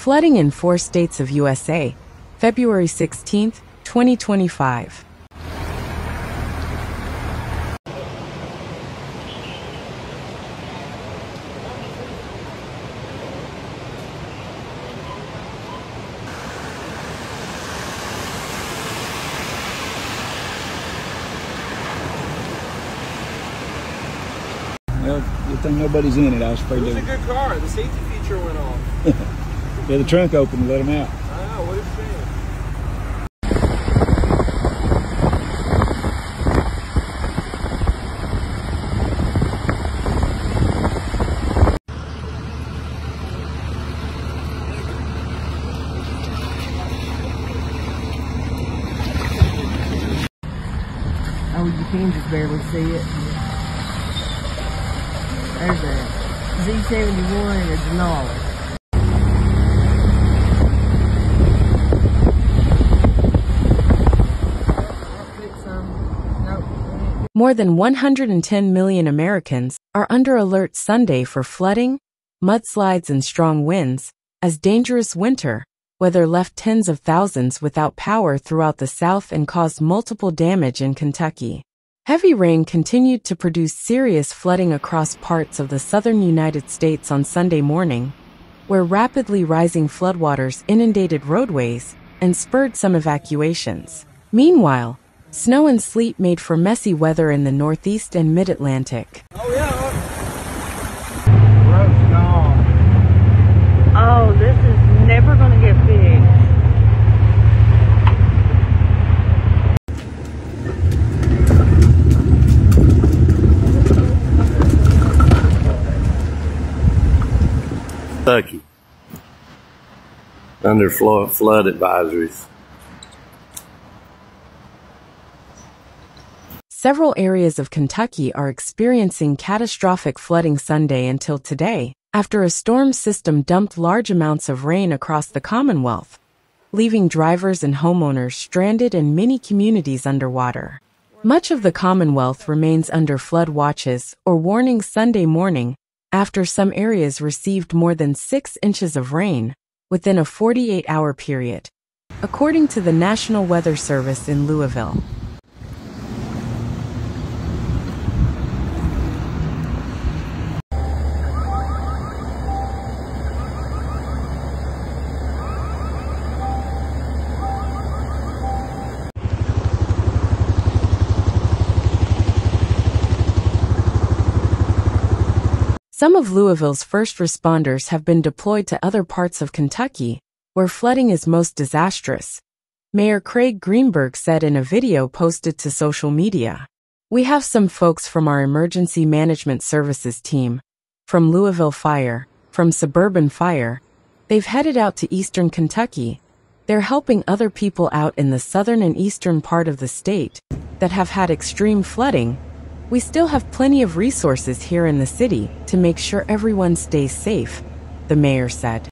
Flooding in 4 states of USA, February 16, 2025. Well, good thing nobody's in it. I was afraid it was a good car. The safety feature went off. Yeah, the trunk opened and let them out. I know, what a shame. Oh, you can just barely see it. There's a Z71 and a Denali. More than 110 million Americans are under alert Sunday for flooding, mudslides, and strong winds, as dangerous winter weather left tens of thousands without power throughout the South and caused multiple damage in Kentucky. Heavy rain continued to produce serious flooding across parts of the southern United States on Sunday morning, where rapidly rising floodwaters inundated roadways and spurred some evacuations. Meanwhile, snow and sleet made for messy weather in the Northeast and Mid-Atlantic. Oh yeah. Road's gone. Oh, this is never going to get fixed. Kentucky under flood advisories. Several areas of Kentucky are experiencing catastrophic flooding Sunday until today, after a storm system dumped large amounts of rain across the Commonwealth, leaving drivers and homeowners stranded and many communities underwater. Much of the Commonwealth remains under flood watches or warnings Sunday morning, after some areas received more than 6 inches of rain within a 48-hour period, according to the National Weather Service in Louisville. Some of Louisville's first responders have been deployed to other parts of Kentucky, where flooding is most disastrous, Mayor Craig Greenberg said in a video posted to social media. "We have some folks from our emergency management services team, from Louisville Fire, from Suburban Fire. They've headed out to eastern Kentucky. They're helping other people out in the southern and eastern part of the state that have had extreme flooding. We still have plenty of resources here in the city to make sure everyone stays safe," the mayor said.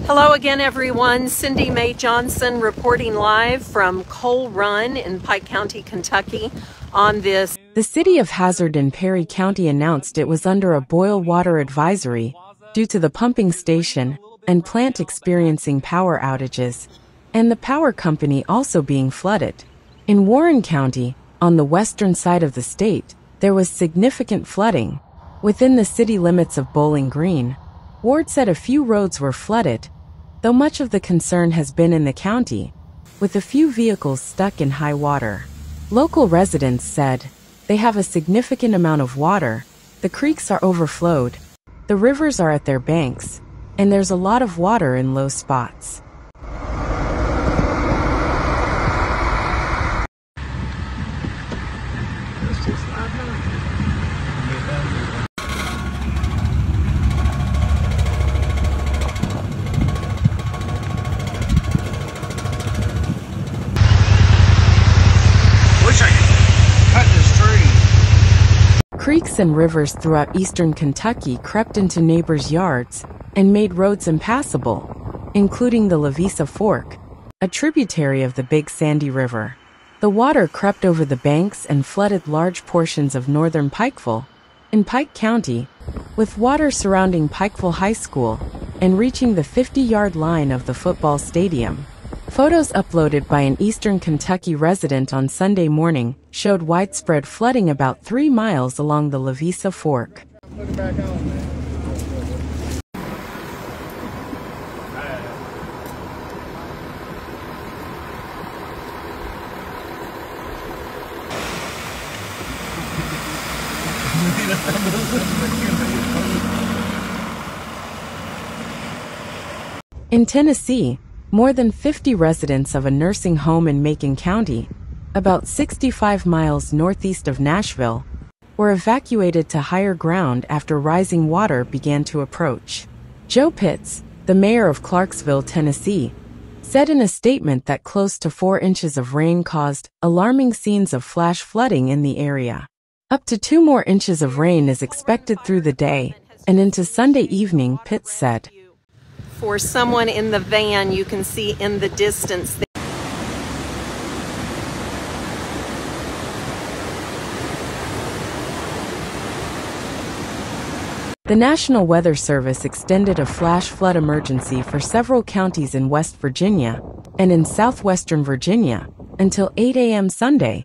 Hello again, everyone. Cindy Mae Johnson reporting live from Coal Run in Pike County, Kentucky on this. The city of Hazard in Perry County announced it was under a boil water advisory due to the pumping station and plant experiencing power outages, and the power company also being flooded. In Warren County, on the western side of the state, there was significant flooding. Within the city limits of Bowling Green, Ward said a few roads were flooded, though much of the concern has been in the county, with a few vehicles stuck in high water. Local residents said they have a significant amount of water, the creeks are overflowed, the rivers are at their banks, and there's a lot of water in low spots. Creeks and rivers throughout eastern Kentucky crept into neighbors' yards and made roads impassable, including the Lavisa Fork, a tributary of the Big Sandy River. The water crept over the banks and flooded large portions of northern Pikeville, in Pike County, with water surrounding Pikeville High School and reaching the 50-yard line of the football stadium. Photos uploaded by an eastern Kentucky resident on Sunday morning showed widespread flooding about 3 miles along the Lavisa Fork. In Tennessee, more than 50 residents of a nursing home in Macon County, about 65 miles northeast of Nashville, were evacuated to higher ground after rising water began to approach. Joe Pitts, the mayor of Clarksville, Tennessee, said in a statement that close to 4 inches of rain caused alarming scenes of flash flooding in the area. Up to 2 more inches of rain is expected through the day and into Sunday evening, Pitts said. For someone in the van, you can see in the distance. The National Weather Service extended a flash flood emergency for several counties in West Virginia and in southwestern Virginia until 8 a.m. Sunday,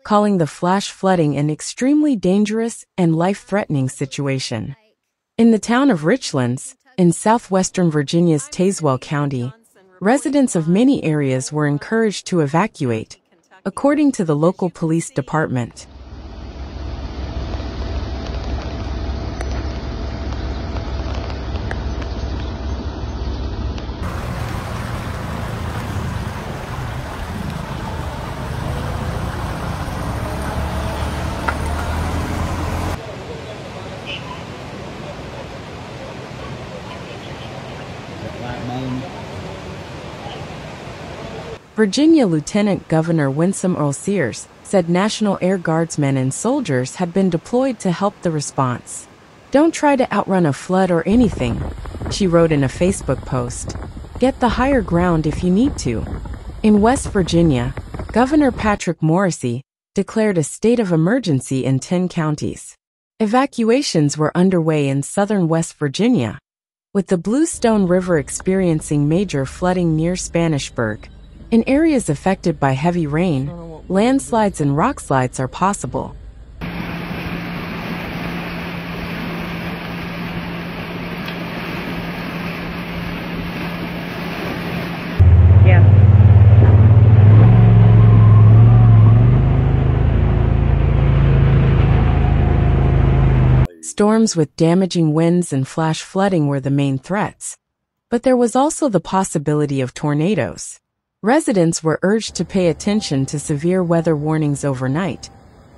calling the flash flooding an extremely dangerous and life-threatening situation. In the town of Richlands, in southwestern Virginia's Tazewell County, residents of many areas were encouraged to evacuate, according to the local police department. Virginia Lieutenant Governor Winsome Earl Sears said National Air Guardsmen and soldiers had been deployed to help the response. "Don't try to outrun a flood or anything," she wrote in a Facebook post. "Get the higher ground if you need to." In West Virginia, Governor Patrick Morrisey declared a state of emergency in 10 counties. Evacuations were underway in southern West Virginia, with the Bluestone River experiencing major flooding near Spanishburg. In areas affected by heavy rain, landslides and rockslides are possible. Yeah. Storms with damaging winds and flash flooding were the main threats, but there was also the possibility of tornadoes. Residents were urged to pay attention to severe weather warnings overnight,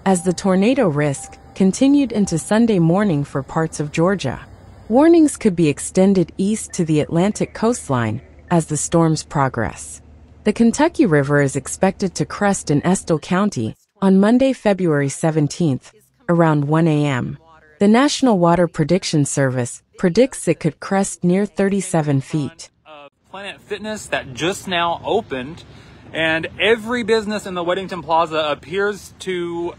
as the tornado risk continued into Sunday morning for parts of Georgia. Warnings could be extended east to the Atlantic coastline as the storms progress. The Kentucky River is expected to crest in Estill County on Monday, February 17th, around 1 a.m. The National Water Prediction Service predicts it could crest near 37 feet. Planet Fitness that just now opened, and every business in the Weddington Plaza appears to